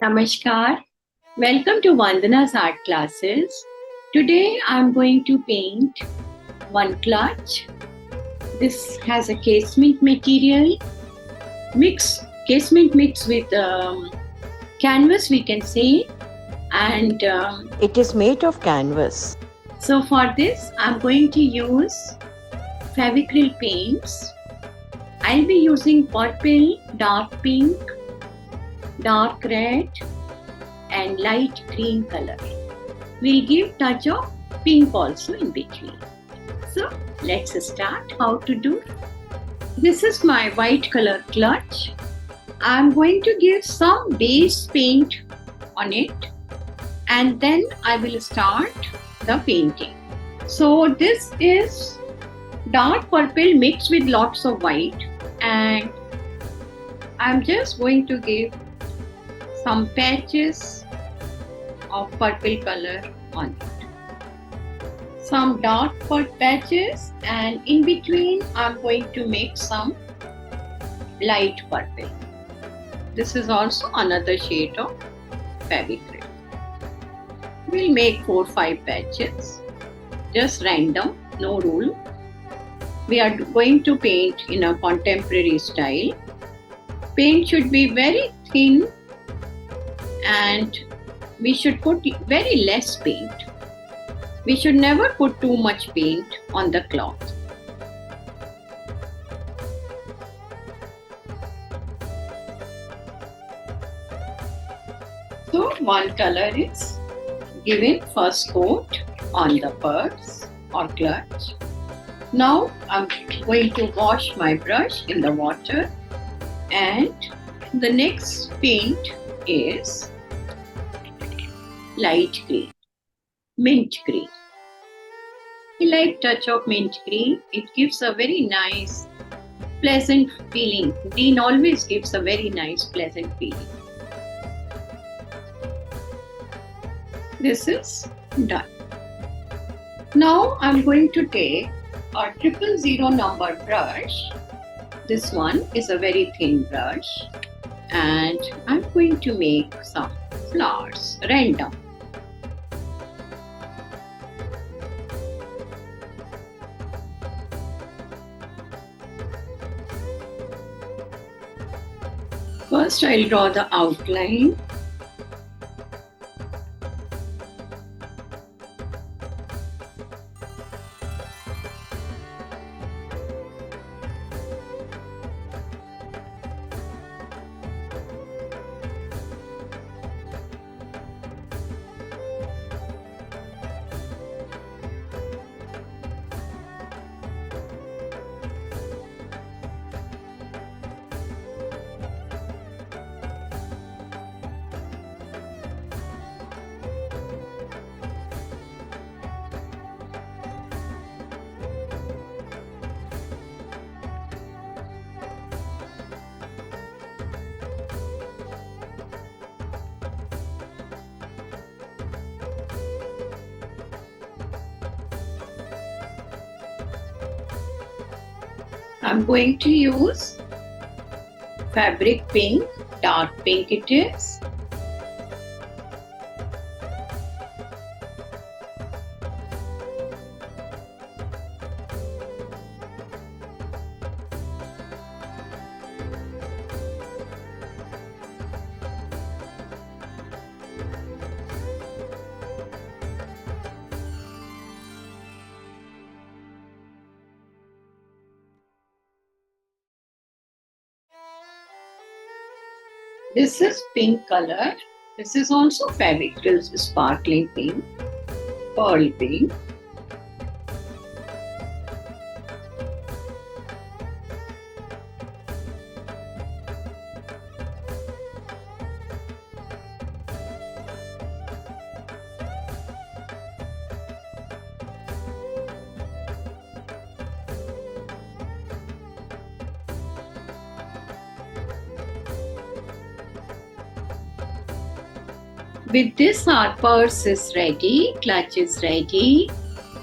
Namaskar. Welcome to Vandana's art classes. Today I'm going to paint one clutch. This has a casement material, casement mixed with canvas, we can say, and It is made of canvas. so for this I'm going to use Fevicryl paints. I'll be using purple, dark pink, dark red and light green color. We'll give touch of pink also in between. So let's start how to do. This is my white color clutch. I'm going to give some base paint on it and then I will start the painting. So this is dark purple mixed with lots of white, and I'm just going to give some patches of purple color on it. Some dark patches, and in between I'm going to make some light purple. This is also another shade of Fevicryl. We'll make 4-5 patches, just random, no rule. We are going to paint in a contemporary style. Paint should be very thin and we should put very less paint. We should never put too much paint on the cloth. So one color is given first coat on the purse or clutch. Now I'm going to wash my brush in the water, and the next paint is light green, mint green. I like touch of mint green. It gives a very nice, pleasant feeling. Green always gives a very nice, pleasant feeling. This is done. Now I'm going to take a 000 number brush. This one is a very thin brush, and I'm going to make some flowers, random. First I'll draw the outline. I'm going to use fabric pink, dark pink it is. This is pink color. This is also Fevikryl's sparkling pink, pearl pink. With this, our purse is ready, clutch is ready.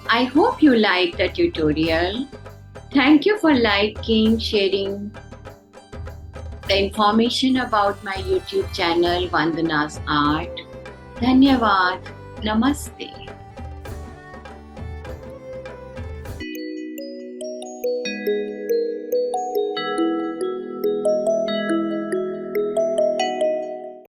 I hope you liked the tutorial. Thank you for liking, sharing the information about my YouTube channel Vandana's Art. Dhanyavad. Namaste.